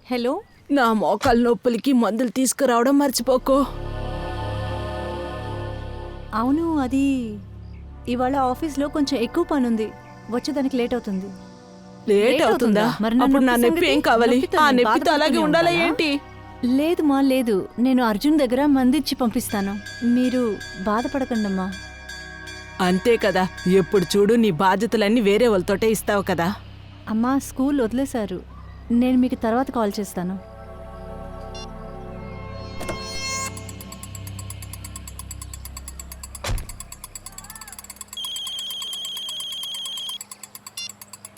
Hello. నా మోకాలు నొప్పులకి మందులు తీసుకురావడం మర్చిపోకు. అవును, అది ఇవాళ ఆఫీస్లో కొంచెం ఎక్కువ పని ఉంది, వచ్చేదానికి లేట్ అవుతుంది. లేట్ అవుతుందా? మరి నా అప్పుడు నా నొప్పి నొప్పి ఏం సంగతి? కావాలి? నొప్పితో ఆ నేను నొప్పితో అలాగే బాధపడుతూనే ఉండాలా ఉండాలా? ఏంటి? లేదుమా, లేదు. నేను అర్జున్ దగ్గర మందిచ్చి పంపిస్తాను, మీరు బాధపడకండమ్మా. అంతే కదా, ఎప్పుడు చూడు నీ బాధ్యతలన్నీ వేరే వాళ్ళతోటే ఇస్తావు కదా. అమ్మా, స్కూల్ వదిలేశారు. నేను మీకు తర్వాత కాల్ చేస్తాను.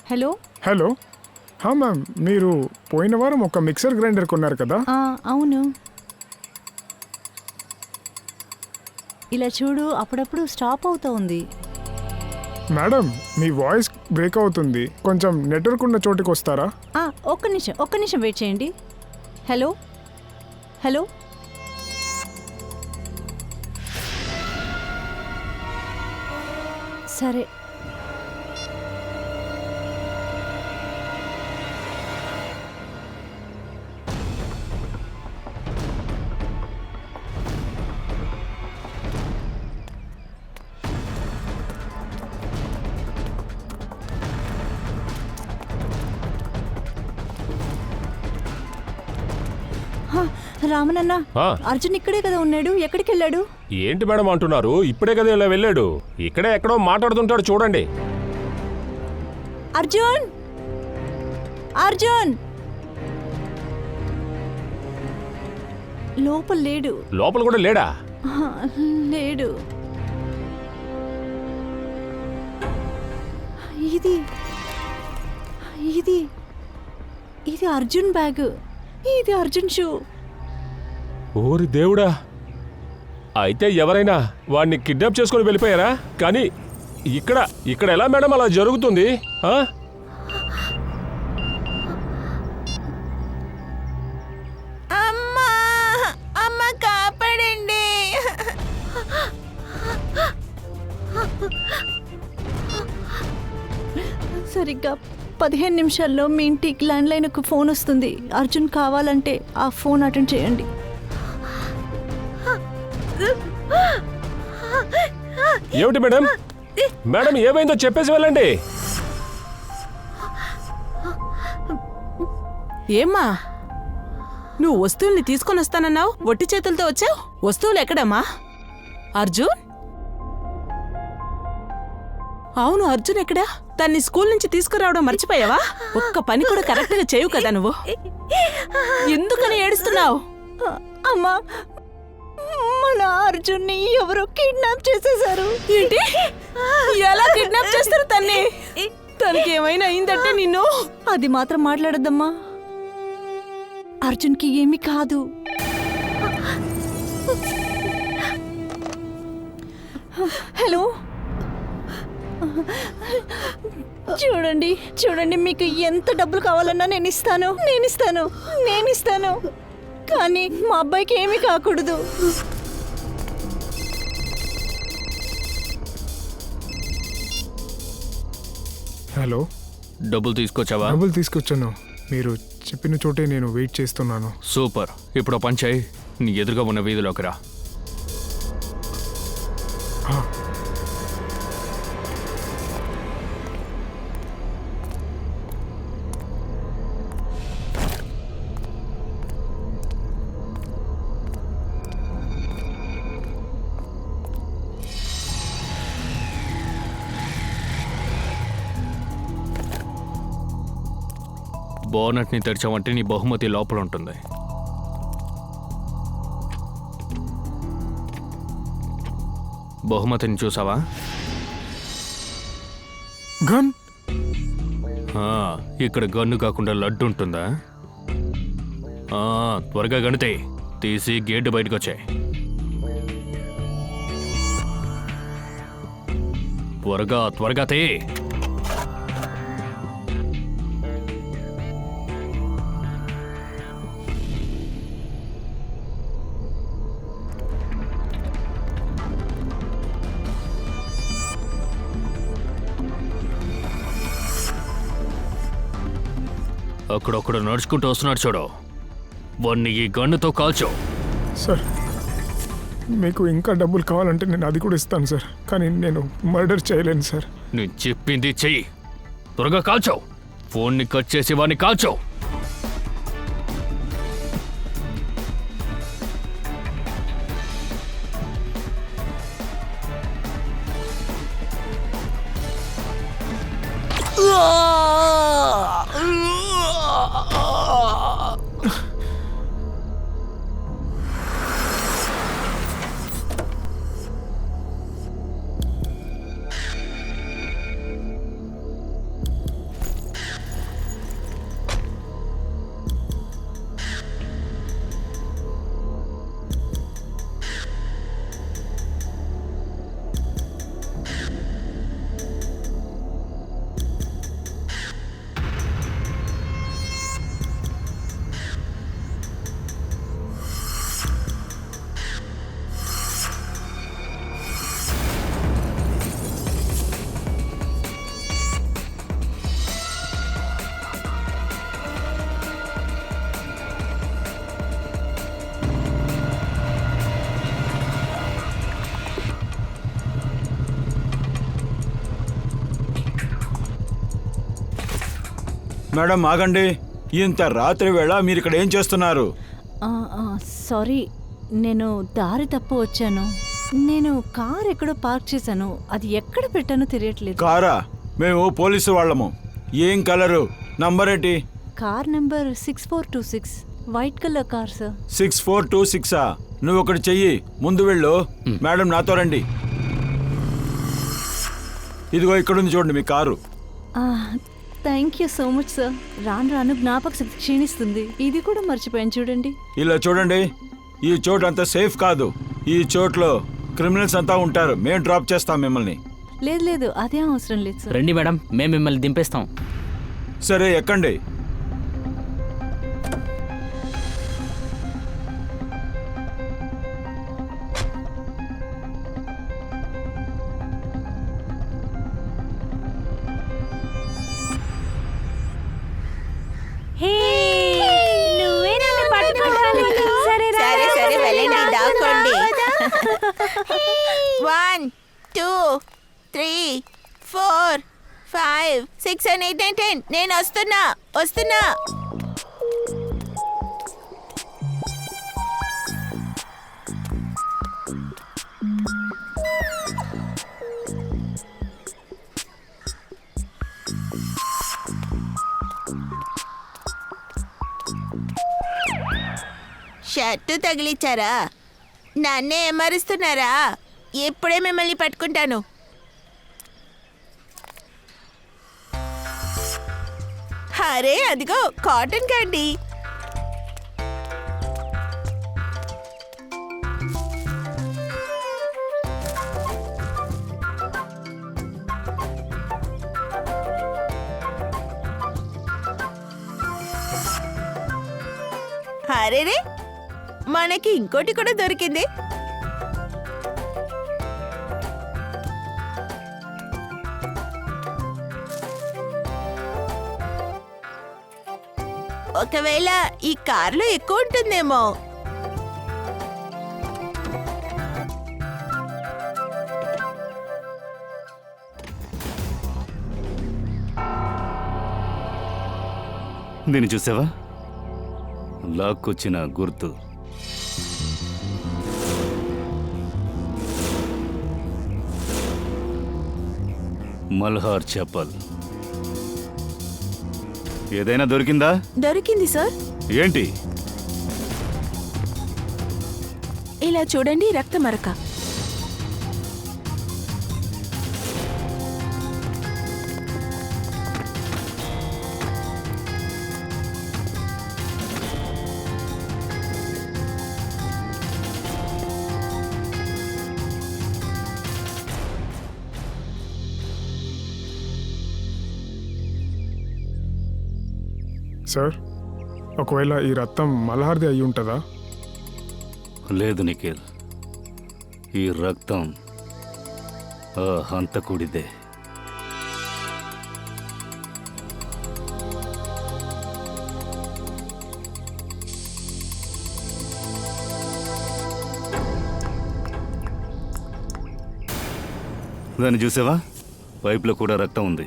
హలో. హలో. మ్యామ్, మీరు పోయిన వారం ఒక మిక్సర్ గ్రైండర్ కొన్నారు కదా? అవును. ఇలా చూడు, అప్పుడప్పుడు స్టాప్ అవుతా ఉంది. మేడం, మీ వాయిస్ బ్రేక్ అవుతుంది, కొంచెం నెట్వర్క్ ఉన్న చోటుకి వస్తారా? ఒక్క నిమిషం వెయిట్ చేయండి. Hello hello. సరే. రామనన్న, అర్జున్ ఇక్కడే కదా ఉన్నాడు, ఎక్కడికి వెళ్ళాడు? ఏంటి మేడం అంటున్నారు? ఇప్పుడే కదా ఇలా వెళ్ళాడు, ఇక్కడే ఎక్కడో మాట్లాడుతుంటాడు చూడండి. అర్జున్, అర్జున్ లోపల లేడు. లోపల కూడా లేడా? లేడు. ఇది ఇది ఇది అర్జున్ బ్యాగ్, ఇది అర్జున్ షూ. ఓరి దేవుడా, అయితే ఎవరైనా వాడిని కిడ్నాప్ చేసుకొని వెళ్ళిపోయారా? కానీ ఇక్కడ ఎలా మేడం అలా జరుగుతుంది? అమ్మా కాపాడండి. సరిగ్గా 15 నిమిషాల్లో మీ ఇంటికి ల్యాండ్లైన్కు ఫోన్ వస్తుంది. అర్జున్ కావాలంటే ఆ ఫోన్ అటెండ్ చేయండి. ఏమిటి మేడం? మేడం ఏమైందో చెప్పేసి వెళ్ళండి. ఏమ్మా, నువ్వు వస్తువుల్ని తీసుకొని వస్తానన్నావు, ఒట్టి చేతులతో వచ్చావు. వస్తువులు ఎక్కడమ్మా? అర్జున్? అవును, అర్జున్ ఎక్కడా? తన్ని స్కూల్ నుంచి తీసుకురావడం మర్చిపోయావా? ఒక్క పని కూడా కరెక్ట్ గా చేయవు కదా నువ్వు. ఎందుకని ఏడుస్తున్నావు? అమ్మా, మన అర్జున్ని ఎవరో కిడ్నాప్ చేసేశారు. ఏంటి? ఎలా కిడ్నాప్ చేస్తారు తన్ని? తనకి ఏమైనా అయిందంటే నిన్ను. అది మాత్రం మాట్లాడద్దమ్మా, అర్జున్కి ఏమీ కాదు. హలో. చూడండి చూడండి, మీకు ఎంత డబ్బులు కావాలన్నా నేను ఇస్తాను, కానీ మా అబ్బాయికి ఏమీ కాకూడదు. హలో. డబ్బులు తీసుకొచ్చావా? డబ్బులు తీసుకొచ్చాను, మీరు చెప్పిన చోటే నేను వెయిట్ చేస్తున్నాను. సూపర్. ఇప్పుడు పని చేయి, నీ ఎదురుగా ఉన్న వీధిలోకి రా. బోనట్ని తెరిచామంటే నీ బహుమతి లోపల ఉంటుంది. బహుమతిని చూసావా? గన్. ఇక్కడ గన్ను కాకుండా లడ్డు ఉంటుందా? త్వరగా గణితే తీసి గేటు బయటకు వచ్చాయి. త్వరగా తే. అక్కడొక్కడ నడుచుకుంటూ వస్తున్నాడు చూడు, వాణ్ణి ఈ గన్నుతో కాల్చో. సార్ మీకు ఇంకా డబ్బులు కావాలంటే నేను అది కూడా ఇస్తాను సార్, కానీ నేను మర్డర్ చేయలేను సార్. నేను చెప్పింది చెయ్యి, త్వరగా కాల్చో. ఫోన్ని కట్ చేసి వాణ్ణి కాల్చో. మేడం ఆగండి, ఇంత రాత్రి వేళ మీరు ఇక్కడ ఏం చేస్తున్నారు? సారీ, నేను దారి తప్పు వచ్చాను. నేను కార్ ఎక్కడో పార్క్ చేశాను, అది ఎక్కడ పెట్టానో తెలియట్లేదు. కారా? మేము పోలీసు వాళ్ళము. ఏం కలరు, నంబర్ ఏంటి? Car number 6426, white colour car sir. 6426. నువ్వు ఒకటి చెయ్యి, ముందు వెళ్ళు. మేడం నాతో రండి. ఇదిగో ఇక్కడుంది చూడండి మీ car. Thank you so much sir. రాను రాను జ్ఞాపక శక్తి క్షీణిస్తుంది, ఇది కూడా మర్చిపోయాను చూడండి. ఇలా చూడండి, ఈ చోటు అంత సేఫ్ కాదు. ఈ చోట్లో క్రిమినల్స్ అంతా ఉంటారు. మేము డ్రాప్ చేస్తాం మిమ్మల్ని. లేదు లేదు, అదే అవసరం లేదు సార్. రండి మేడం, మేము మిమ్మల్ని దింపేస్తాం. సరే ఎక్కండి. సరే సరే వెళ్ళండి, దాక్కోండి. 1 2 3 4 5 6 and 8 and 10. నేను వస్తున్నా. షర్టు తగిలిచ్చారా? నన్నే ఏమరుస్తున్నారా? ఇప్పుడే మిమ్మల్ని పట్టుకుంటాను. అరే అదిగో కాటన్ క్యాండీ. అరేరే, మనకి ఇంకోటి కూడా దొరికింది. ఒకవేళ ఈ కారులో ఎక్కువ ఉంటుందేమో. దీన్ని చూసావా? లాక్కొచ్చిన గుర్తు. మల్హార్ చెప్పల్. ఏదైనా దొరికిందా? దొరికింది సార్. ఏంటి? ఇలా చూడండి, రక్త మరక. సార్, ఒకవేళ ఈ రక్తం మల్హార్ది అయి ఉంటుందా? లేదు నిఖిల్, ఈ రక్తం ఆ హంతకుడిదే. దాన్ని చూసావా? పైపులో కూడా రక్తం ఉంది.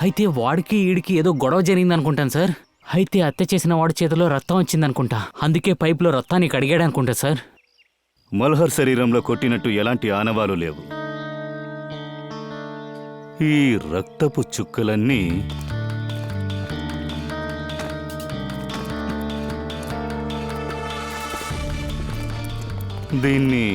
అయితే వాడికి ఈడికి ఏదో గొడవ జరిగింది అనుకుంటాను సార్. అయితే హత్య చేసిన వాడి చేతిలో రక్తం వచ్చిందనుకుంటా. అందుకే పైపులో రక్తాన్ని కడిగాడు అనుకుంటా సార్. మల్హర్ శరీరంలో కొట్టినట్టు ఎలాంటి ఆనవాలు లేవు. ఈ రక్తపు చుక్కలన్నీ దీన్ని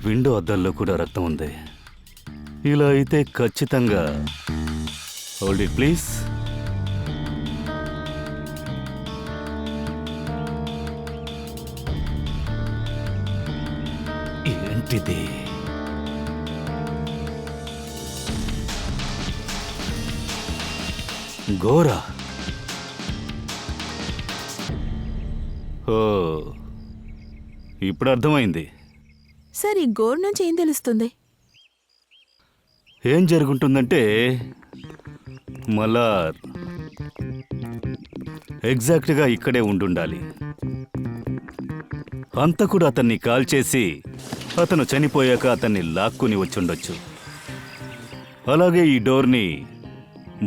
విండో అద్దాల్లో కూడా రక్తం ఉంది. ఇలా అయితే ఖచ్చితంగా హోల్డ్ ఇట్ ప్లీజ్. ఏంటిది? గోరా? ఓ, ఇప్పుడు అర్థమైంది. సార్, ఈ గోర్ నుంచి ఏం తెలుస్తుంది? ఏం జరుగుంటుందంటే మలార్ ఎగ్జాక్ట్గా ఇక్కడే ఉండుండాలి. హంతకుడు అతన్ని కాల్చేసి అతను చనిపోయాక అతన్ని లాక్కుని వచ్చుండొచ్చు. అలాగే ఈ డోర్ని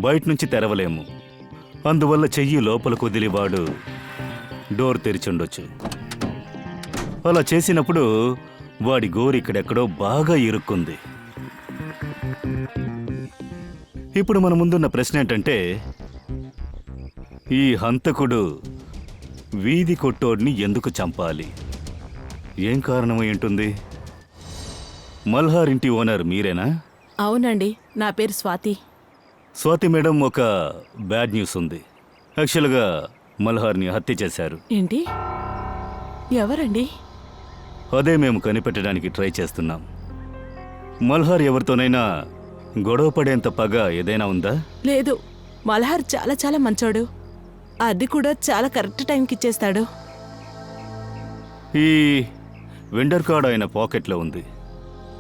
బయట నుంచి తెరవలేము. అందువల్ల చెయ్యి లోపలకు వదిలివాడు డోర్ తెరిచుండొచ్చు. అలా చేసినప్పుడు వాడి గోరు ఇక్కడెక్కడో బాగా ఇరుక్కుంది. ఇప్పుడు మన ముందున్న ప్రశ్న ఏంటంటే, ఈ హంతకుడు వీధి కొట్టోడిని ఎందుకు చంపాలి? ఏం కారణమై ఉంటుంది? మల్హార్ ఇంటి ఓనర్ మీరేనా? అవునండి, నా పేరు స్వాతి. స్వాతి మేడం, ఒక బ్యాడ్ న్యూస్ ఉంది. యాక్చువల్గా మల్హార్ని హత్య చేశారు. ఏంటి? ఎవరండి? అదే మేము కనిపెట్టడానికి ట్రై చేస్తున్నాం. మల్హార్ ఎవరితోనైనా గొడవ పడేంత పగ ఏదైనా ఉందా? లేదు, మల్హార్ చాలా చాలా మంచోడు. అది కూడా చాలా కరెక్ట్ టైంకి ఇచ్చేస్తాడు. ఈ వెండర్ కార్డ్ ఆయన పాకెట్లో ఉంది.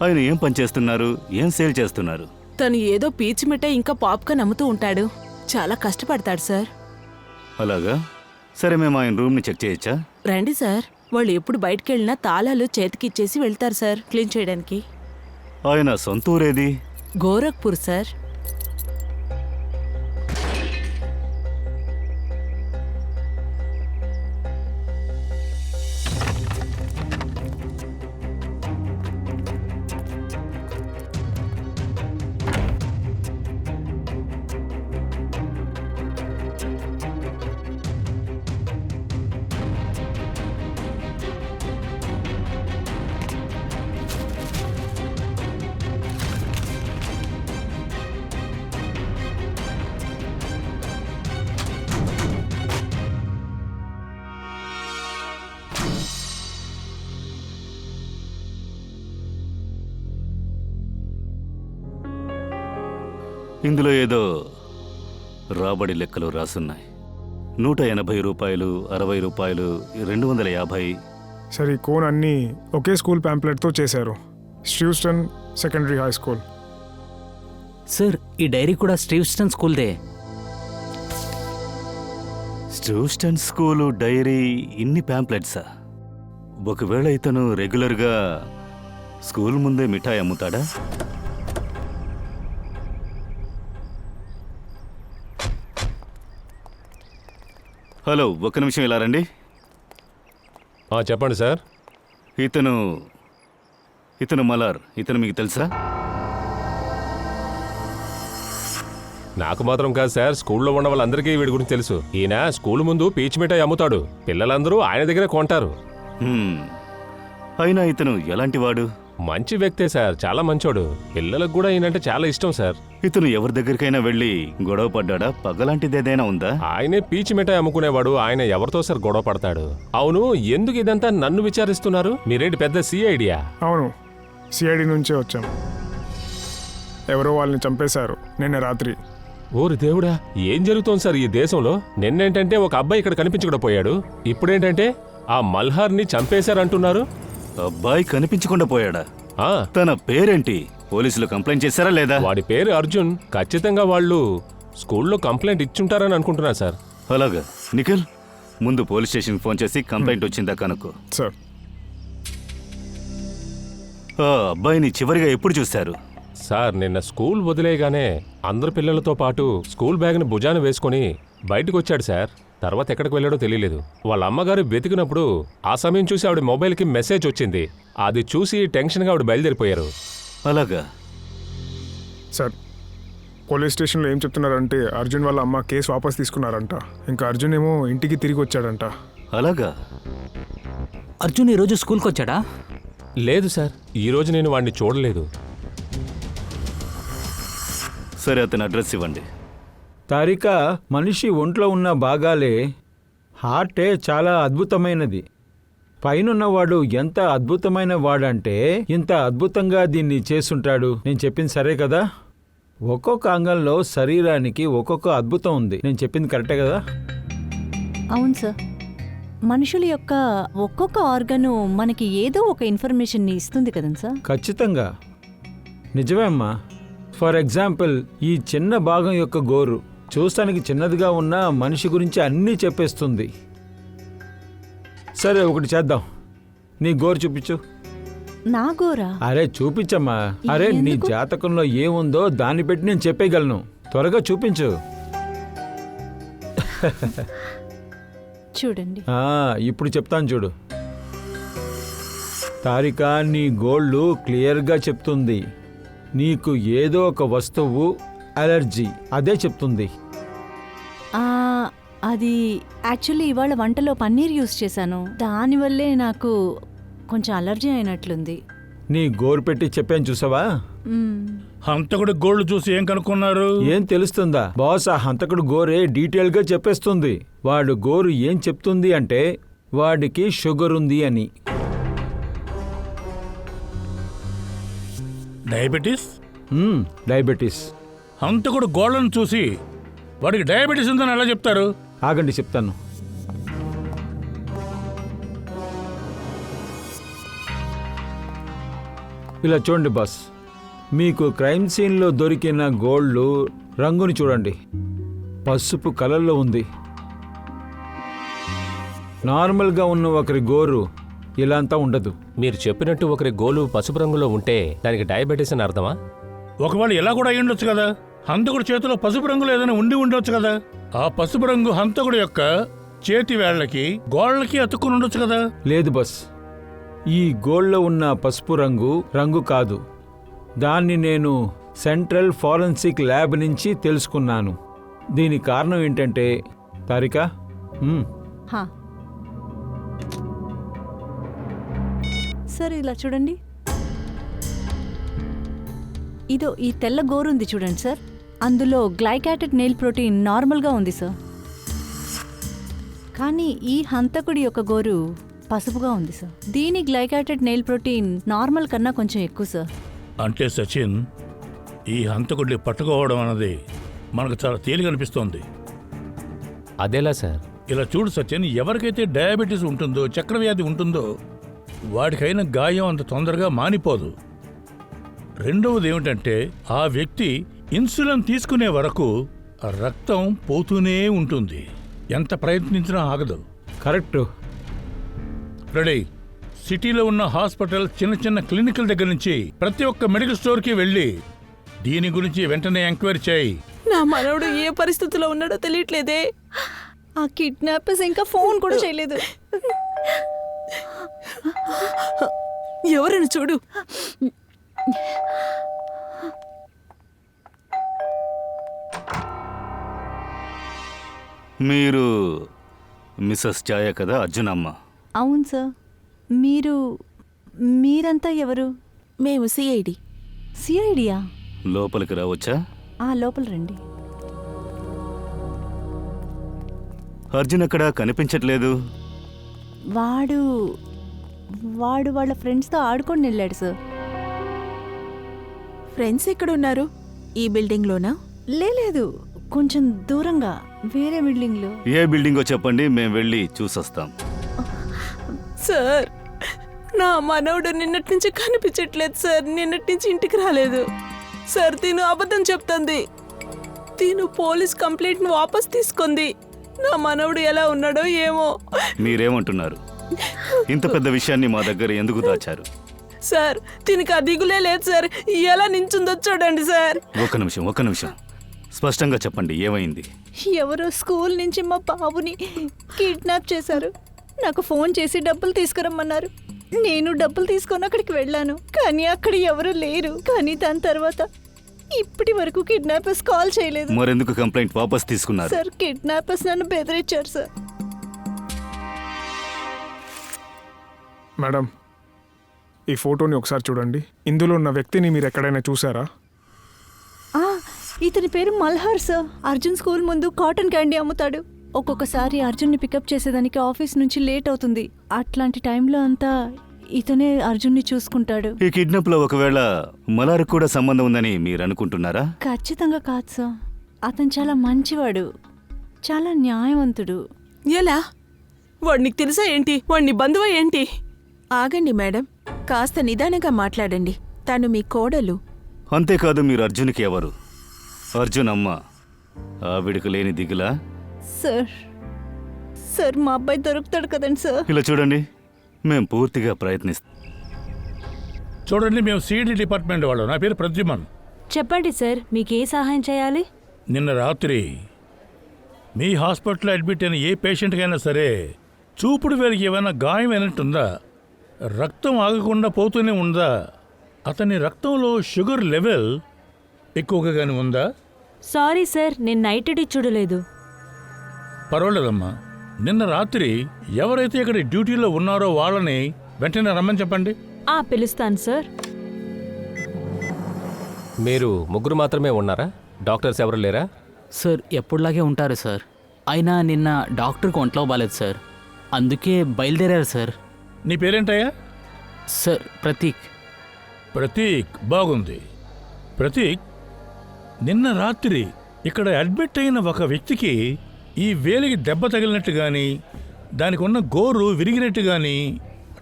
ఆయన ఏం పని చేస్తున్నారు? ఏం సేల్ చేస్తున్నారు? తను ఏదో పీచు మిఠాయి ఇంకా పాప్కార్న్ అమ్ముతూ ఉంటాడు. చాలా కష్టపడతాడు సార్. అలాగా? సరే, మేము ఆయన రూమ్ని చెక్ చేయొచ్చా? రండి సార్. వాళ్ళు ఎప్పుడు బయటికి వెళ్ళినా తాళాలు చేతికిచ్చేసి వెళ్తారు సార్ క్లీన్ చేయడానికి. ఆయన సొంత ఊరేది? గోరఖ్పూర్ సార్. ఇందులో ఏదో రాబడి లెక్కలు రాసున్నాయి. 180 రూపాయలు, 60 రూపాయలు, 250. సార్, ఈ కోన్ అన్నీ ఒకే స్కూల్ ప్యాంప్లెట్తో చేశారు. స్ట్యూస్టన్ సెకండరీ హై స్కూల్. సార్, ఈ డైరీ కూడా స్టీవ్స్టన్ స్కూల్దే. స్టూస్టన్ స్కూలు డైరీ, ఇన్ని ప్యాంప్లెట్సా? ఒకవేళ ఇతను రెగ్యులర్గా స్కూల్ ముందే మిఠాయి అమ్ముతాడా? హలో, ఒక్క నిమిషం ఇలా రండి. చెప్పండి సార్. ఇతను మలార్. ఇతను మీకు తెలుసా? నాకు మాత్రం కాదు సార్, స్కూల్లో ఉన్న వాళ్ళందరికీ వీడి గురించి తెలుసు. ఈయన స్కూల్ ముందు పీచు మిఠాయి అమ్ముతాడు. పిల్లలందరూ ఆయన దగ్గరే కొంటారు. అయినా ఇతను ఎలాంటి వాడు? మంచి వ్యక్తే సార్, చాలా మంచోడు. పిల్లలకు కూడా ఈయనంటే చాలా ఇష్టం సార్. ఇతను ఎవరి దగ్గరికైనా వెళ్ళి గొడవ పడ్డా? పగలాంటిది ఏదైనా ఉందా? ఆయనే పీచు మిఠాయి అమ్ముకునేవాడు. ఆయన ఎవరితో సార్ గొడవ పడతాడు? అవును, ఎందుకు ఇదంతా నన్ను విచారిస్తున్నారు? మీరేంటి పెద్ద సిఐడియా? అవును, సిఐడి నుంచే వచ్చాం. ఎవరో వాళ్ళని చంపేశారు నిన్న రాత్రి. ఓరి దేవుడా, ఏం జరుగుతోంది సార్ ఈ దేశంలో? నిన్నేంటంటే ఒక అబ్బాయి ఇక్కడ కనిపించకుండా పోయాడు. ఇప్పుడేంటంటే ఆ మల్హార్ని చంపేశారంటున్నారు. అబ్బాయి కనిపించకుండా పోయాడా? ఆ, తన పేరేంటి? పోలీసులు కంప్లైంట్ చేశారా లేదా? వాడి పేరు అర్జున్. ఖచ్చితంగా వాళ్ళు స్కూల్లో కంప్లైంట్ ఇచ్చుంటారని అనుకుంటున్నా సార్. అలాగా. నిఖిల్, ముందు పోలీస్ స్టేషన్కి ఫోన్ చేసి కంప్లైంట్ వచ్చిందా కనుక్కో. సార్ ఆ అబ్బాయిని చివరిగా ఎప్పుడు చూశారు? సార్, నిన్న స్కూల్ వదిలేయగానే అందరు పిల్లలతో పాటు స్కూల్ బ్యాగ్ని భుజాన వేసుకొని బయటకు వచ్చాడు సార్. తర్వాత ఎక్కడికి వెళ్ళాడో తెలియలేదు. వాళ్ళ అమ్మగారు వెతికినప్పుడు ఆ సమయం చూసి ఆవిడ మొబైల్కి మెసేజ్ వచ్చింది. అది చూసి టెన్షన్గా ఆవిడ బయలుదేరిపోయారు. అలాగా. సార్ పోలీస్ స్టేషన్లో ఏం చెప్తున్నారంటే అర్జున్ వాళ్ళ అమ్మ కేసు వాపస్ తీసుకున్నారంట. ఇంకా అర్జున్ ఏమో ఇంటికి తిరిగి వచ్చాడంట. అలాగా. అర్జున్ ఈరోజు స్కూల్కి వచ్చాడా? లేదు సార్, ఈరోజు నేను వాడిని చూడలేదు. సరే, అతని అడ్రస్ ఇవ్వండి. తారిక, మనిషి ఒంట్లో ఉన్న భాగాలే హార్టే చాలా అద్భుతమైనది. పైనున్నవాడు ఎంత అద్భుతమైన వాడంటే ఇంత అద్భుతంగా దీన్ని చేసుంటాడు. నేను చెప్పింది సరే కదా? ఒక్కొక్క అంగంలో శరీరానికి ఒక్కొక్క అద్భుతం ఉంది. నేను చెప్పింది కరెక్టే కదా? అవును సార్. మనుషుల యొక్క ఒక్కొక్క ఆర్గను మనకి ఏదో ఒక ఇన్ఫర్మేషన్ని ఇస్తుంది కదండి సార్. ఖచ్చితంగా నిజమే అమ్మా. ఫర్ ఎగ్జాంపుల్, ఈ చిన్న భాగం యొక్క గోరు చూస్తానికి చిన్నదిగా ఉన్న మనిషి గురించి అన్నీ చెప్పేస్తుంది. సరే, ఒకటి చేద్దాం. నీ గోరు చూపించు. నా గోరా? అరే చూపించమ్మా. అరే నీ ఎందుకు? జాతకంలో ఏముందో దాన్ని పెట్టి నేను చెప్పేయగలను. త్వరగా చూపించు. చూడండి. ఇప్పుడు చెప్తాను చూడు. తారిక, నీ గోళ్ళు క్లియర్గా చెప్తుంది. నీకు ఏదో ఒక వస్తువు అలర్జీ, అదే చెప్తుంది. ఆ, అది యాక్చువల్లీ ఇవాళ వంటలో పన్నీర్ యూస్ చేశాను. దానివల్లే నాకు కొంచెం అలర్జీ అయినట్లుంది. నీ గోరు పెట్టి చెప్పాను చూసావా? మ్మ్. హంతకుడి గోల్డ్ చూసి ఏం కనుక్కున్నారు? ఏం తెలుస్తుందా బాస్? ఆ హంతకుడు గోరే డీటెయిల్గా చెప్పేస్తుంది. వాడు గోరు ఏం చెప్తుంది అంటే వాడికి షుగర్ ఉంది అని. డయాబెటీస్? డయాబెటీస్. హంతకుడు గోళ్లను చూసి వాడికి డయాబెటీస్ ఉందని ఎలా చెప్తారు? ఆగండి చెప్తాను. ఇలా చూడండి బాస్, మీకు క్రైమ్ సీన్లో దొరికిన గోల్డ్ రంగుని చూడండి. పసుపు కలర్లో ఉంది. నార్మల్గా ఉన్న ఒకరి గోరు ఇలా అంతా ఉండదు. మీరు చెప్పినట్టు ఒకరి గోలు పసుపు రంగులో ఉంటే దానికి డయాబెటీస్ అని అర్థమా? ఒకవేళ ఇలా కూడా అయి ఉండొచ్చు కదా. హంతకుడి చేతిలో పసుపు రంగులో ఏదైనా ఉండి ఉండొచ్చు కదా. ఆ పసుపు రంగు హంతకుడి యొక్క చేతి వేళ్లకి గోళ్ళకి అతుక్కుని ఉండొచ్చు కదా. లేదు బస్, ఈ గోల్డ్లో ఉన్న పసుపు రంగు కాదు. దాన్ని నేను సెంట్రల్ ఫారెన్సిక్ ల్యాబ్ నుంచి తెలుసుకున్నాను. దీని కారణం ఏంటంటే తారిక, హా. సార్ ఇలా చూడండి. ఇదో ఈ తెల్ల గోరుంది చూడండి సార్. అందులో గ్లైకాటెడ్ నెయిల్ ప్రోటీన్ నార్మల్గా ఉంది సార్. కానీ ఈ హంతకుడి యొక్క గోరు పసుపుగా ఉంది సార్. దీని గ్లైకాటెడ్ నెయిల్ ప్రోటీన్ నార్మల్ కన్నా కొంచెం ఎక్కువ సార్. అంటే సచిన్, ఈ హంతకుడిని పట్టుకోవడం అన్నది మనకు చాలా తేలిక అనిపిస్తోంది. అదేలా సార్? ఇలా చూడు సచిన్, ఎవరికైతే డయాబెటీస్ ఉంటుందో, చక్రవ్యాధి ఉంటుందో వాడికైన గాయం అంత తొందరగా మానిపోదు. రెండవది ఏమిటంటే ఆ వ్యక్తి ఇన్సులిన్ తీసుకునే వరకు రక్తం పోతూనే ఉంటుంది. ఎంత ప్రయత్నించినా ఆగదు. కరెక్ట్. రెడీ. సిటీలో ఉన్న హాస్పిటల్, చిన్న చిన్న క్లినికల్ దగ్గర నుంచి ప్రతి ఒక్క మెడికల్ స్టోర్కి వెళ్ళి దీని గురించి వెంటనే ఎంక్వైరీ చేయి. నా మనవడు ఏ పరిస్థితిలో ఉన్నాడో తెలియట్లేదే. ఆ కిడ్నాపర్స్ ఇంకా ఫోన్ కూడా చేయలేదు. ఎవరని చూడు. మీరు మిస్సెస్ ఛాయ కదా, అర్జున్ అమ్మ? అవును సార్. మీరంతా ఎవరు? మేము సిఐడి. సిఐడియా? లోపలికి రావచ్చా? లోపల రండి. అర్జున్ ఎక్కడా కనిపించట్లేదు. వాడు వాళ్ళ ఫ్రెండ్స్తో ఆడుకొని వెళ్ళాడు సార్. ఫ్రెండ్స్ ఎక్కడ ఉన్నారు? ఈ బిల్డింగ్లోనా? లేదు, కొంచెం దూరంగా వేరే బిల్డింగ్లో. ఏ బిల్డింగో చెప్పండి, మేము వెళ్ళి చూసొస్తాం. సార్, నా మనవడు నిన్నటి నుంచి కనిపించట్లేదు సార్. నిన్నటి నుంచి ఇంటికి రాలేదు సార్. తిను అబద్ధం చెప్తుంది. తిను పోలీస్ కంప్లైంట్ వాపస్ తీసుకుంది. నా మనవడు ఎలా ఉన్నాడో ఏమో. మీరేమంటున్నారు? ఇంత పెద్ద విషయాన్ని మా దగ్గర ఎందుకు దాచారు? సార్ దీనికి ఆ దిగులే లేదు సార్. ఎలా నించుందో చూడండి సార్. ఒక్క నిమిషం స్పష్టంగా చెప్పండి, ఏమైంది? ఎవరో స్కూల్ నుంచి మా బాబుని కిడ్నాప్ చేశారు. నాకు ఫోన్ చేసి డబ్బులు తీసుకురమ్మన్నారు. నేను డబ్బులు తీసుకొని అక్కడికి వెళ్ళాను, కానీ అక్కడ ఎవరు లేరు. కానీ దాని తర్వాత ఇప్పటి వరకు కిడ్నాపర్స్ కాల్ చేయలేదు. మరెందుకు కంప్లైంట్ వాపస్ తీసుకున్నారు? సార్ కిడ్నాపర్స్ నన్ను బెదిరించారు సార్. మేడం, ఈ ఫోటోని ఒకసారి చూడండి. ఇందులో ఉన్న వ్యక్తిని మీరు ఎక్కడైనా చూసారా? ఇతని పేరు మల్హార్ సార్. అర్జున్ స్కూల్ ముందు కాటన్ క్యాండీ అమ్ముతాడు. ఒక్కొక్కసారి అర్జున్ని పికప్ చేసేదానికి ఆఫీస్ నుంచి లేట్ అవుతుంది. అట్లాంటి టైంలో అంతా ఇతనే అర్జున్ని చూసుకుంటాడు. ఈ కిడ్నాప్ లో ఒకవేళ మలార్ కూడా సంబంధం ఉందని మీరు అనుకుంటున్నారా? ఖచ్చితంగా కాదు సార్. అతను చాలా మంచివాడు, చాలా న్యాయవంతుడు. ఎలా? వాడు నీకు తెలుసా ఏంటి? వాడిని బంధువా ఏంటి? ఆగండి మేడం, కాస్త నిదానంగా మాట్లాడండి. తను మీ కోడలు. అంతేకాదు, మీరు అర్జున్కి ఎవరు? అర్జున్ అమ్మ. ఆవిడకు లేని దిగులా? సార్ మా అబ్బాయి దొరుకుతాడు కదండి సార్. ఇలా చూడండి, మేము పూర్తిగా ప్రయత్నిస్తాం. చూడండి, మేము సిఐడి డిపార్ట్మెంట్ వాళ్ళు. నా పేరు ప్రద్యుమన్. చెప్పండి సార్, మీకు ఏ సహాయం చేయాలి? నిన్న రాత్రి మీ హాస్పిటల్లో అడ్మిట్ అయిన ఏ పేషెంట్కైనా సరే చూపుడు వేలికి ఏమైనా గాయం అయినట్టుందా? రక్తం ఆగకుండా పోతూనే ఉందా? అతని రక్తంలో షుగర్ లెవెల్ ఎక్కువగా కానీ ఉందా? సారీ సార్, నేను నైట్ చూడలేదు. పర్వాలేదమ్మా. నిన్న రాత్రి ఎవరైతే ఇక్కడ డ్యూటీలో ఉన్నారో వాళ్ళని వెంటనే రమ్మని చెప్పండి. పిలుస్తాను సార్. మీరు ముగ్గురు మాత్రమే ఉన్నారా? డాక్టర్స్ ఎవరు లేరా? సార్ ఎప్పుడులాగే ఉంటారు సార్. అయినా నిన్న డాక్టర్కి ఒంట్లో బాలేదు సార్, అందుకే బయలుదేరారు సార్. నీ పేరేంటయ్యా? సార్ ప్రతీక్. ప్రతీక్, బాగుంది. ప్రతీక్, నిన్న రాత్రి ఇక్కడ అడ్మిట్ అయిన ఒక వ్యక్తికి ఈ వేలికి దెబ్బ తగిలినట్టు కానీ, దానికి ఉన్న గోరు విరిగినట్టు కానీ,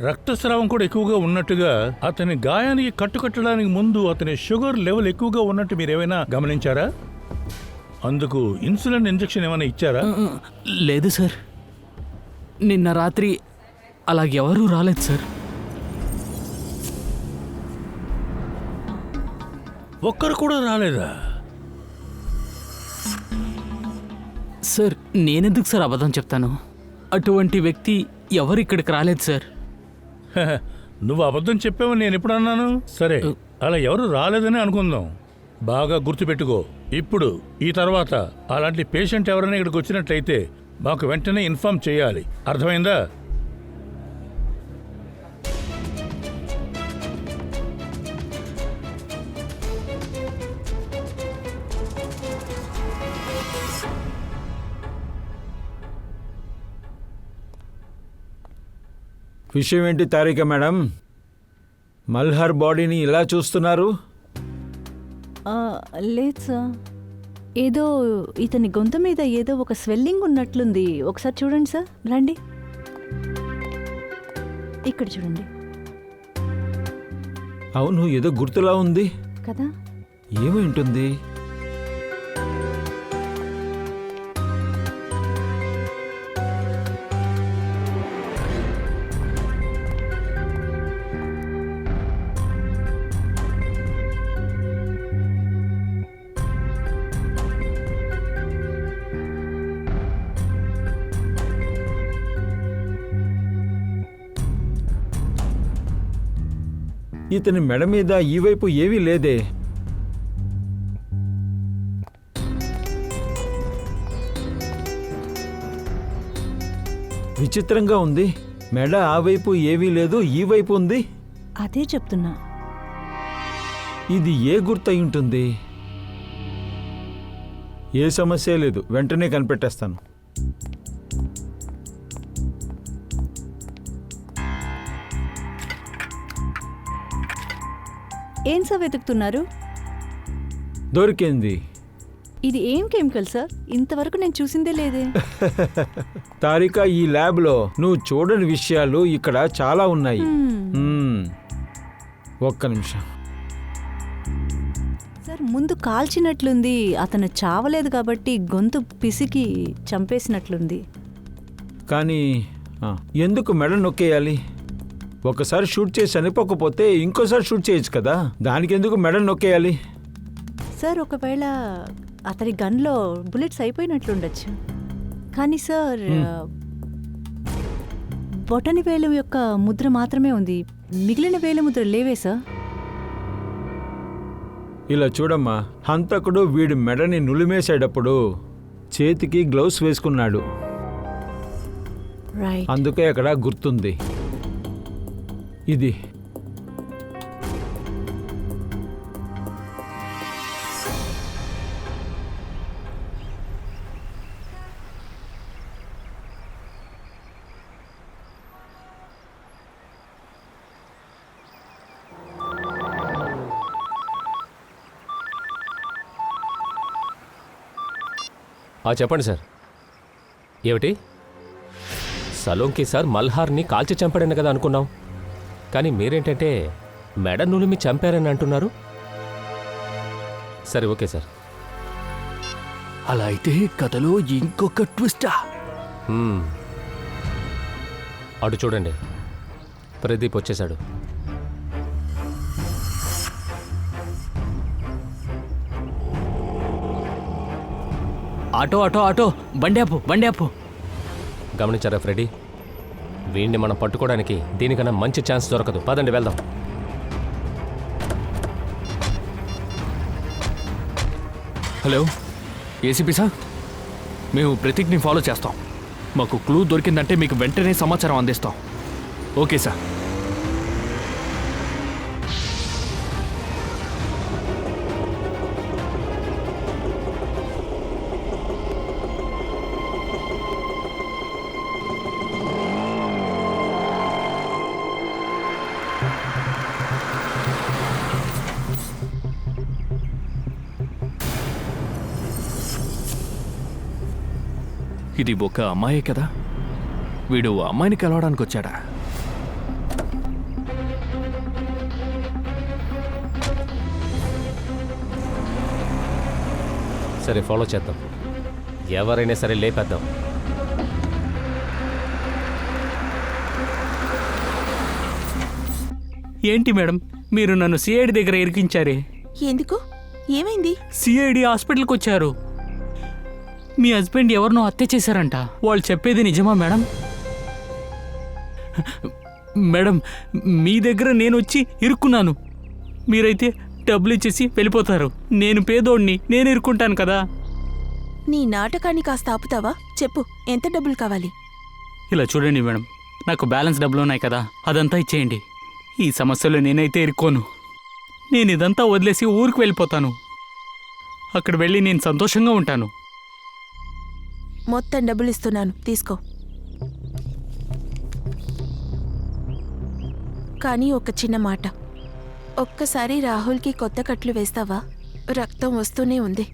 రక్తస్రావం కూడా ఎక్కువగా ఉన్నట్టుగా, అతని గాయానికి కట్టుకట్టడానికి ముందు అతని షుగర్ లెవెల్ ఎక్కువగా ఉన్నట్టు మీరేమైనా గమనించారా? అందుకు ఇన్సులిన్ ఇంజెక్షన్ ఏమైనా ఇచ్చారా? లేదు సార్, నిన్న రాత్రి అలాగెవరూ రాలేదు సార్. ఒక్కరు కూడా రాలేదా? సార్ నేనెందుకు సార్ అబద్ధం చెప్తాను? అటువంటి వ్యక్తి ఎవరు ఇక్కడికి రాలేదు సార్. నువ్వు అబద్ధం చెప్పావని నేను ఎప్పుడు అన్నాను? సరే, అలా ఎవరు రాలేదని అనుకుందాం. బాగా గుర్తుపెట్టుకో. ఇప్పుడు ఈ తర్వాత అలాంటి పేషెంట్ ఎవరైనా ఇక్కడికి వచ్చినట్లయితే మాకు వెంటనే ఇన్ఫార్మ్ చేయాలి. అర్థమైందా? విషయం ఏంటి తారిక మేడం? మల్హార్ బాడీని ఇలా చూస్తున్నారు? లేదు సార్, ఏదో ఇతని గొంతు మీద ఏదో ఒక స్వెల్లింగ్ ఉన్నట్లుంది. ఒకసారి చూడండి సార్, రండి ఇక్కడ చూడండి. అవును, ఏదో గుర్తులా ఉంది కదా. ఏమై ఉంటుంది? ఇతని మెడ మీద ఈ వైపు ఏవీ లేదే. విచిత్రంగా ఉంది. మెడ ఆ వైపు ఏవీ లేదు, ఈ వైపు ఉంది. అదే చెప్తున్నా. ఇది ఏ గుర్తు అయి ఉంటుంది? ఏ సమస్య లేదు, వెంటనే కనిపెట్టేస్తాను. ఏం సార్ వెతుకుతున్నారు? దొరికింది. ఇది ఏం కెమికల్ సార్? ఇంతవరకు నేను చూసిందే లేదే. తారిక, ఈ ల్యాబ్లో నువ్వు చూడని విషయాలు ఇక్కడ చాలా ఉన్నాయి. ఒక్క నిమిషం. సార్ ముందు కాల్చినట్లుంది. అతను చావలేదు కాబట్టి గొంతు పిసికి చంపేసినట్లుంది. కానీ ఎందుకు మెడ నొక్కేయాలి? ఒకసారి షూట్ చేసి చనిపోకపోతే ఇంకోసారి షూట్ చేయొచ్చు కదా, దానికి ఎందుకు మెడ నొక్కేయాలి? సార్ ఒకవేళ అతని గన్లో బుల్లెట్స్ అయిపోయినట్లుండొచ్చు. కానీ సార్ బొటని వేలు యొక్క ముద్ర మాత్రమే ఉంది, మిగిలిన వేలు ముద్ర లేవే సార్. ఇలా చూడమ్మా, హంతకుడు వీడి మెడని నులిమేసేటప్పుడు చేతికి గ్లౌస్ వేసుకున్నాడు, రైట్. అందుకే అక్కడ గుర్తుంది. ఇది చెప్పండి సార్. ఏమిటి? సలోంకి సార్ మల్హార్ని కాల్చి చంపాడని కదా అనుకున్నాం, కానీ మీరేంటంటే మెడ నులిమి చంపారని అంటున్నారు. సరే, ఓకే సార్. అలా అయితే కథలో ఇంకొక ట్విస్టా? అటు చూడండి, ప్రదీప్ వచ్చేశాడు. ఆటో ఆటో ఆటో, బండి ఆపు, బండి ఆపు. గమనించారా ఫ్రెడీ? వీడిని మనం పట్టుకోవడానికి దీనికన్నా మంచి ఛాన్స్ దొరకదు. పదండి వెళ్దాం. హలో ఏసీపీ సార్, మేము ప్రతీక్ని ఫాలో చేస్తాం. మాకు క్లూ దొరికిందంటే మీకు వెంటనే సమాచారం అందిస్తాం. Okay sir. ఇది ఒక అమ్మాయే కదా, వీడు అమ్మాయిని కలవడానికి వచ్చాడా? సరే, ఫాలో చేద్దాం. ఎవరైనా సరే లేపేద్దాం. ఏంటి మేడం, మీరు నన్ను సిఐడి దగ్గర ఇరికించారే? ఎందుకు? ఏమైంది? సిఐడి హాస్పిటల్కి వచ్చారు. మీ హస్బెండ్ ఎవరినో హత్య చేశారంట. వాళ్ళు చెప్పేది నిజమా మేడం? మేడం, మీ దగ్గర నేను వచ్చి ఇరుక్కున్నాను, మీరైతే డబ్బులు ఇచ్చేసి వెళ్ళిపోతారు. నేను పేదోడిని, నేను ఇరుక్కుంటాను కదా. నీ నాటకాన్ని కాస్త ఆపుతావా? చెప్పు, ఎంత డబ్బులు కావాలి? ఇలా చూడండి మేడం, నాకు బ్యాలెన్స్ డబ్బులు ఉన్నాయి కదా, అదంతా ఇచ్చేయండి. ఈ సమస్యలో నేనైతే ఇరుక్కోను. నేను ఇదంతా వదిలేసి ఊరికి వెళ్ళిపోతాను. అక్కడ వెళ్ళి నేను సంతోషంగా ఉంటాను. మొత్తం డబ్బులు ఇస్తున్నాను, తీసుకో. కానీ ఒక చిన్న మాట, ఒక్కసారి రాహుల్కి కొత్త కట్లు వేస్తావా? రక్తం వస్తూనే ఉంది.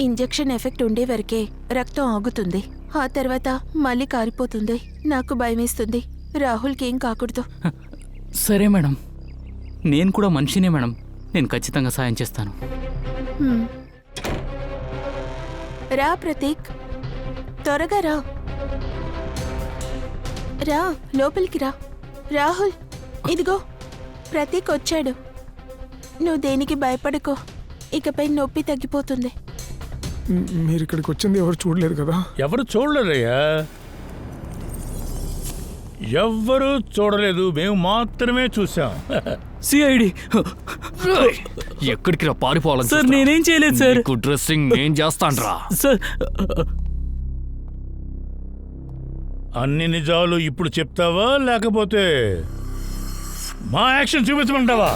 ఇంజెక్షన్ ఎఫెక్ట్ ఉండే వరకే రక్తం ఆగుతుంది, ఆ తర్వాత మళ్ళీ కారిపోతుంది. నాకు భయమేస్తుంది. రాహుల్కి ఏం కాకూడదు. సరే మేడం, నేను కూడా మనిషినే మేడం, నేను ఖచ్చితంగా సాయం చేస్తాను. రా ప్రతీక్, త్వరగా రా. రా, లోపలికి రా. రాహుల్, ఇదిగో ప్రతీక్ వచ్చాడు. నువ్వు దేనికి భయపడకో, ఇకపై నొప్పి తగ్గిపోతుంది. మీరు ఇక్కడికి వచ్చింది ఎవరు చూడలేదు కదా? ఎవరు చూడలేదయ్యా, ఎవ్వరూ చూడలేదు, మేము మాత్రమే చూసాం. సిఐడి ఎక్కడికి రా పారిపోవాలి సార్? నేనేం చేయలేదు సార్. డ్రెస్సింగ్ నేను చేస్తాను రా సార్. అన్ని నిజాలు ఇప్పుడు చెప్తావా, లేకపోతే మా యాక్షన్ చూపించమంటావా?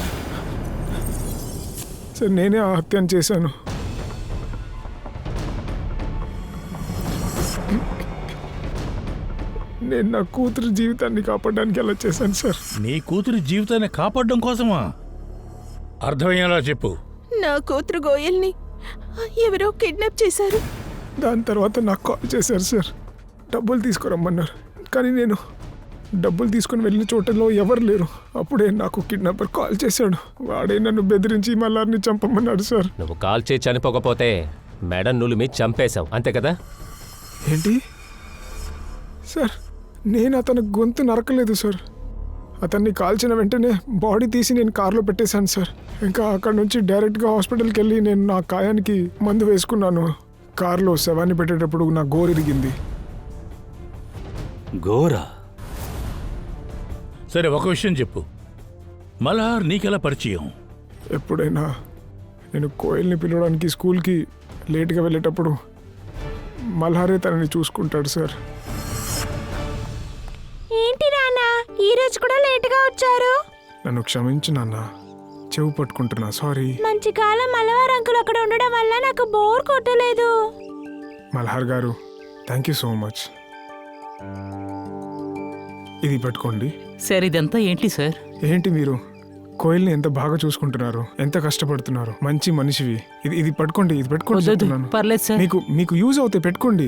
సార్, నేనే ఆ హత్యను చేశాను. నేను నా కూతురు జీవితాన్ని కాపాడడానికి అలా చేశాను సార్. నీ కూతురి జీవితాన్ని కాపాడడం కోసమా? అర్థమయ్యేలా చెప్పు. నా కూతురు గోయల్ని ఎవరో కిడ్నాప్ చేశారు. దాని తర్వాత నాకు కాల్ చేశారు సార్, డబ్బులు తీసుకురమ్మన్నారు. కానీ నేను డబ్బులు తీసుకుని వెళ్ళిన చోటలో ఎవరు లేరు. అప్పుడే నాకు కిడ్నాపర్ కాల్ చేశాడు. వాడే నన్ను బెదిరించి మల్లార్ని చంపమన్నాడు సార్. నువ్వు కాల్ చేసి చనిపోకపోతే మేడం నులిమి చంపేశావు, అంతే కదా? ఏంటి సార్, నేను అతని గొంతు నరకలేదు సార్. అతన్ని కాల్చిన వెంటనే బాడీ తీసి నేను కార్లో పెట్టేశాను సార్. ఇంకా అక్కడ నుంచి డైరెక్ట్గా హాస్పిటల్కి వెళ్ళి నేను నా గాయానికి మందు వేసుకున్నాను. కార్లో శవాన్ని పెట్టేటప్పుడు నా గోరిరిగింది. ఘోరా? సరే, ఒక విషయం చెప్పు, మల్హార్ నీకెలా పరిచయం? ఎప్పుడైనా నేను కోయల్ని పిలవడానికి స్కూల్కి లేట్గా వెళ్ళేటప్పుడు మల్హారే తనని చూసుకుంటాడు సార్. ఏంటి నాన్నా ఈరోజు కూడా లేటుగా వచ్చారు? నన్ను క్షమించు నాన్న, చెవు పట్టుకుంటున్నా, సారీ. మంచి కాలం మలవారు అంకుల్ అక్కడ ఉండడం వల్ల నాకు బోర్ కొట్టలేదు. మల్హార్ గారు, థ్యాంక్ యూ సో మచ్. ఇది పట్టుకోండి. సార్ ఇదంతా ఏంటి సార్? ఏంటి మీరు కోయిల్ని ఎంత బాగా చూసుకుంటున్నారు, ఎంత కష్టపడుతున్నారు, మంచి మనిషివి. ఇది పట్టుకోండి, ఇది పెట్టుకోండి చెప్తున్నాను. పర్లేదు సార్. మీకు యూజ్ అవుతాయి, పెట్టుకోండి.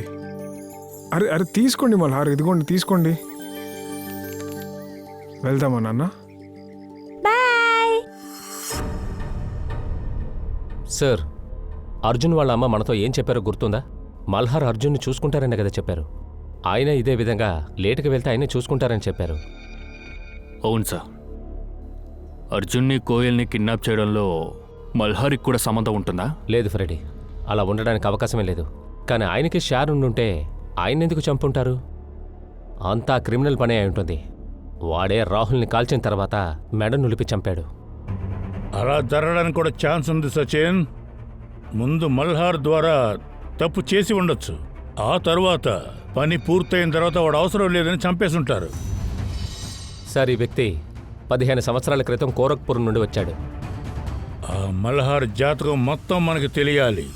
అరే అరే తీసుకోండి మల్హార్, ఇదిగోండి తీసుకోండి. వెళ్దామా నాన్న? బాయ్. సార్, అర్జున్ వాళ్ళ అమ్మ మనతో ఏం చెప్పారో గుర్తుందా? మల్హార్ అర్జున్ని చూసుకుంటారనే కదా చెప్పారు. ఆయన ఇదే విధంగా లేటుగా వెళ్తే ఆయనే చూసుకుంటారని చెప్పారు. అవును సార్. అర్జున్ని కోయల్ని కిడ్నాప్ చేయడంలో మల్హార్కి కూడా సంబంధం ఉంటుందా? లేదు ఫ్రెడీ, అలా ఉండడానికి అవకాశమే లేదు. కానీ ఆయనకి షేర్ ఉండుంటే ఆయన ఎందుకు చంపుంటారు? అంతా క్రిమినల్ పనే అయి ఉంటుంది. వాడే రాహుల్ని కాల్చిన తర్వాత మెడ నులిపి చంపాడు. అలా జరగడానికి కూడా ఛాన్స్ ఉంది సచిన్. ముందు మల్హార్ ద్వారా తప్పు చేసి ఉండొచ్చు, ఆ తర్వాత పని పూర్తయిన తర్వాత వాడు అవసరం లేదని చంపేసుంటారు. సార్, ఈ వ్యక్తి 15 సంవత్సరాల క్రితం గోరఖ్పూర్ నుండి వచ్చాడు. ఆ మల్హార్ జాతకం మొత్తం మనకు తెలియాలి.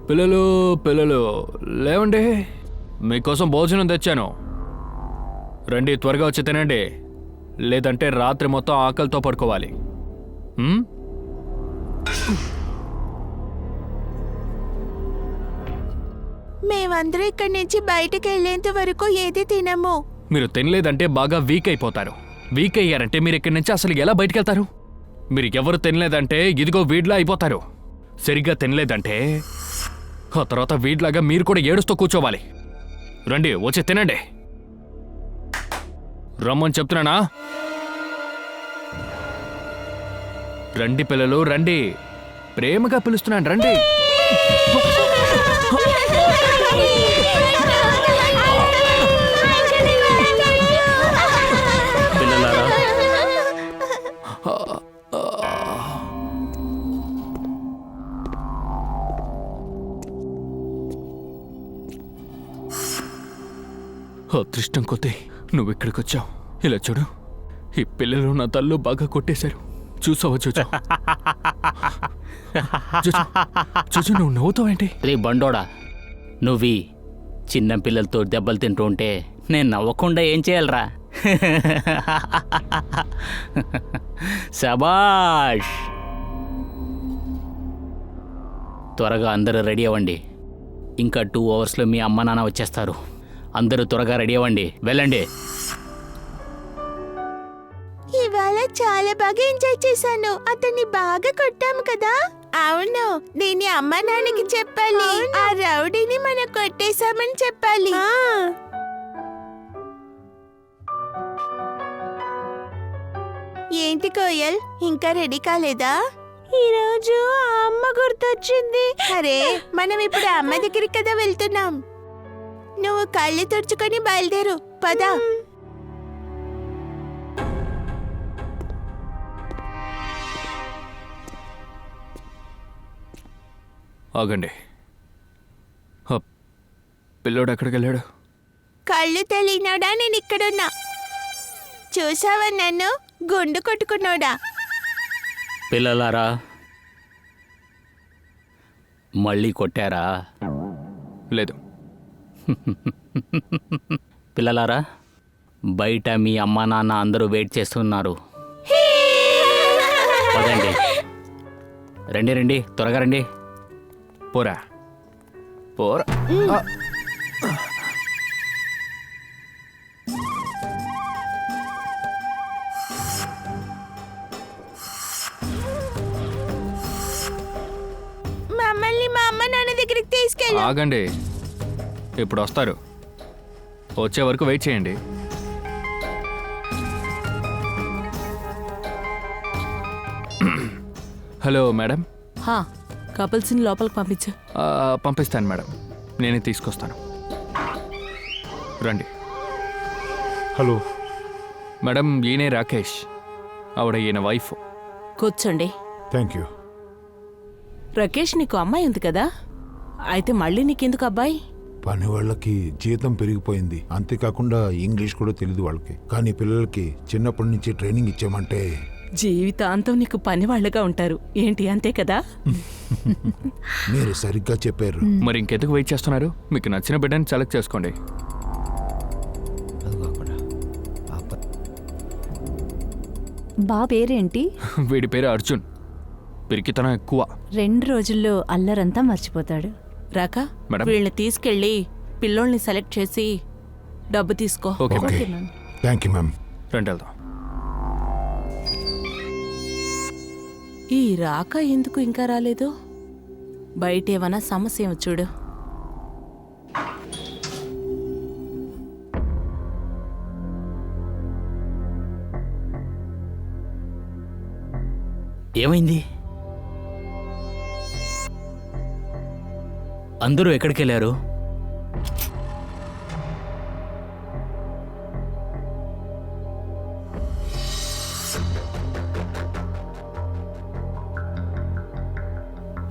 పిల్లలు పిల్లలు లేవండి, మీకోసం భోజనం తెచ్చాను. రండి, త్వరగా వచ్చి తినండి, లేదంటే రాత్రి మొత్తం ఆకలితో పడుకోవాలి. మేమందరం ఇక్కడి నుంచి బయటకు వెళ్లేంత వరకు ఏది తినము. మీరు తినలేదంటే బాగా వీక్ అయిపోతారు. వీక్ అయ్యారంటే మీరు ఇక్కడి నుంచి అసలు ఎలా బయటకెళ్తారు? మీరు ఎవరు తినలేదంటే ఇదిగో వీడ్లా అయిపోతారు. సరిగ్గా తినలేదంటే ఆ తర్వాత వీడ్లాగా మీరు కూడా ఏడుస్తూ కూర్చోవాలి. రండి, వచ్చి తినండి. రమ్మని చెప్తున్నానా? రండి పిల్లలు, రండి, ప్రేమగా పిలుస్తున్నాను, రండి. పిల్లలారా, అదృష్టం కొద్దీ నువ్వు ఇక్కడికి వచ్చావు. ఇలా చూడు, ఈ పిల్లలు నా తల్లు బాగా కొట్టేశారు. చూసావా చూచు? చూచు, నువ్వు నవ్వుతావేంటి? రే బండోడా, నువ్వు చిన్న పిల్లలతో దెబ్బలు తింటూ ఉంటే నేను నవ్వకుండా ఏం చేయాలరా? శబాష్. త్వరగా అందరూ రెడీ అవ్వండి. ఇంకా 2 అవర్స్లో మీ అమ్మ నాన్న వచ్చేస్తారు. అందరూ త్వరగా రెడీ అవ్వండి, వెళ్ళండి. ఇవాళ చాలా బాగా ఎంజాయ్ చేశాను. అతన్ని బాగా కొట్టాము కదా. అవును, దీన్ని అమ్మ నాన్నకి చెప్పాలి. ఆ రౌడీని మనం కొట్టేశామని చెప్పాలి. ఏంటి కోయల్, ఇంకా రెడీ కాలేదా? ఈరోజు ఆ అమ్మ గుర్తొచ్చింది. అరే, మనం ఇప్పుడు అమ్మ దగ్గరికి కదా వెళ్తున్నాం. నువ్వు కళ్ళు తుడుచుకొని బయలుదేరు, పదా. ఆగండి, పిల్లోడు ఎక్కడికి వెళ్ళాడు? కళ్ళు తెలియనోడా, నేను ఇక్కడున్నా. చూసావా నన్ను? గుండు కొట్టుకున్నోడా. పిల్లలారా, మళ్ళీ కొట్టారా? లేదు. పిల్లలారా, బయట మీ అమ్మా నాన్న అందరూ వెయిట్ చేస్తున్నారు. పదండి. రండి రండి, త్వరగా రండి. పోరా పోరా. మమ్మల్ని మా అమ్మ నాన్న దగ్గరికి తీసుకెళ్ళి. ఆగండి, ఇప్పుడు వస్తారు. వచ్చే వరకు వెయిట్ చేయండి. Hello madam. కపుల్స్ని లోపలికి పంపించు. పంపిస్తాను మేడం, నేనే తీసుకొస్తాను. రండి. హలో మేడం, ఈయనే రాకేష్, ఆవిడ ఈయన వైఫ్. కూర్చోండి. Thank you. రాకేష్, నీకు అమ్మాయి ఉంది కదా, అయితే మళ్ళీ నీకెందుకు అబ్బాయి? పని వాళ్ళకి జీతం పెరిగిపోయింది, అంతేకాకుండా ఇంగ్లీష్ కూడా తెలియదు వాళ్ళకి. కానీ పిల్లలకి చిన్నప్పటి నుంచి ట్రైనింగ్ ఇచ్చామంటే జీవితాంతం నీకు పని వాళ్ళగా ఉంటారు ఏంటి, అంతే కదా? మీరు సరిగ్గా చెప్పారు. మరి ఇంకెందుకు వెయిట్ చేస్తున్నారు? మీకు నచ్చిన బిడ్డని సెలెక్ట్ చేసుకోండి. బా పేరేంటి? వీడి పేరు అర్జున్. పిరికితనం ఎక్కువ. 2 రోజుల్లో అల్లరంతా మర్చిపోతాడు. రాకా, మేడం. వీళ్ళని తీసుకెళ్ళి పిల్లోల్ని సెలెక్ట్ చేసి డబ్బు తీసుకో. Okay okay thank you ma'am. రండి వెళ్దాం. ఈ రాక ఎందుకు ఇంకా రాలేదు? బయట ఏమైనా సమస్య ఏమో చూడు. ఏమైంది? అందరూ ఎక్కడికి వెళ్ళారు?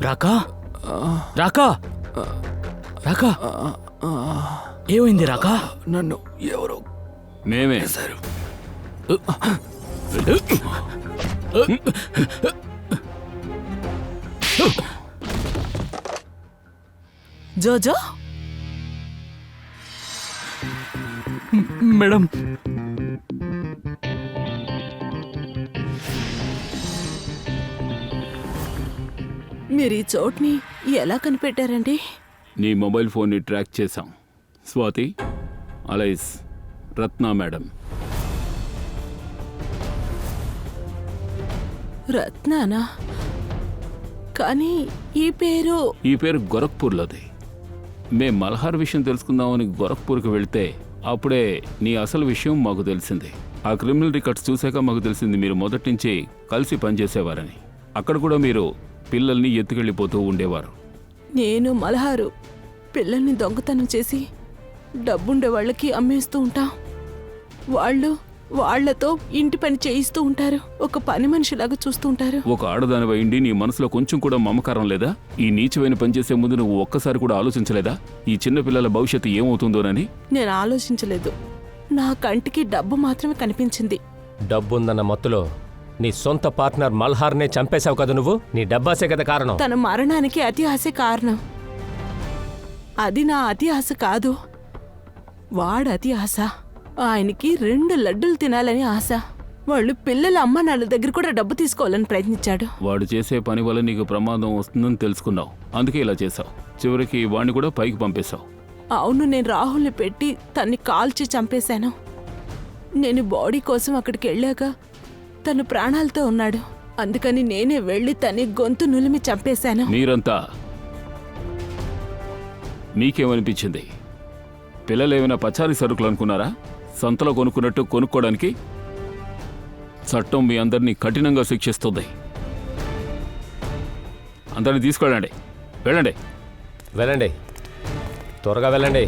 రాకా, రాకా, రాకా, ఏమైంది రాకా? నన్ను ఎవరో మేమే జోజో, మేడం. మీరు ఈ చోటుని ఎలా కనిపెట్టారండి? నీ మొబైల్ ఫోన్ని ట్రాక్ చేశాం. స్వాతి, అలైస్, రత్న మేడం. రత్నానా? కానీ ఈ పేరు గోరఖ్పూర్లోది. మేం మల్హార్ విషయం తెలుసుకుందామని గోరఖ్పూర్కి వెళ్తే అప్పుడే నీ అసలు విషయం మాకు తెలిసింది. ఆ క్రిమినల్ రికార్డ్స్ చూశాక మాకు తెలిసింది మీరు మొదటి నుంచి కలిసి పనిచేసేవారని. అక్కడ కూడా మీరు పిల్లల్ని ఎత్తుకెళ్ళిపోతూ ఉండేవారు. నేను మల్హారు పిల్లల్ని దొంగతనం చేసి డబ్బుండే వాళ్ళకి అమ్మేస్తూ ఉంటాం. వాళ్లతో ఇంటి పని చేయిస్తూ ఉంటారు. ఒక పని మనిషిలాగా చూస్తూ ఉంటారు. ఒక ఆడదానివై ఉండి నీ మనసులో కొంచెం కూడా మమకారం లేదా? ఈ నీచమైన పని చేసే ముందు నువ్వు ఒక్కసారి కూడా ఆలోచించలేదా ఈ చిన్న పిల్లల భవిష్యత్తు ఏమవుతుందోనని? నేను ఆలోచించలేదు. నా కంటికి డబ్బు మాత్రమే కనిపించింది. డబ్బుందన్న మత్తులో నీ సొంత పార్ట్నర్ మల్హార్నే చంపేశావు కదా నువ్వు. నీ డబ్బాసే కదా కారణం. తన మరణానికి అతి ఆశే కారణం. అది నా అతి ఆశ కాదు, వాడు అతి ఆశ. ఆయనకి 2 లడ్డూలు తినాలని ఆశ. వాళ్ళు పిల్లల అమ్మ నాన్న దగ్గర కూడా డబ్బు తీసుకోవాలని ప్రయత్నించాడు. వాడు చేసే పని వల్ల నీకు ప్రమాదం వస్తుందని తెలుసుకున్నావు, అందుకే ఇలా చేశావు. చివరికి వాడిని కూడా పైకి పంపేశావు. అవును, నేను రాహుల్ని పెట్టి తన్ని కాల్చి చంపేశాను. నేను బాడీ కోసం అక్కడికి వెళ్ళాక తను ప్రాణాలతో ఉన్నాడు. అందుకని నేనే వెళ్ళి తన్ని గొంతు నులిమి చంపేశాను. మీరంతా మీకేమనిపించింది? పిల్లలేమైనా పచారీ సరుకులు అనుకున్నారా? సంతలో కొనుక్కున్నట్టు కొనుక్కోవడానికి చట్టం మీ అందరినీ కఠినంగా శిక్షిస్తుంది. అందరినీ తీసుకెళ్ళండి. వెళ్ళండి. వెళ్ళండి, త్వరగా వెళ్ళండి.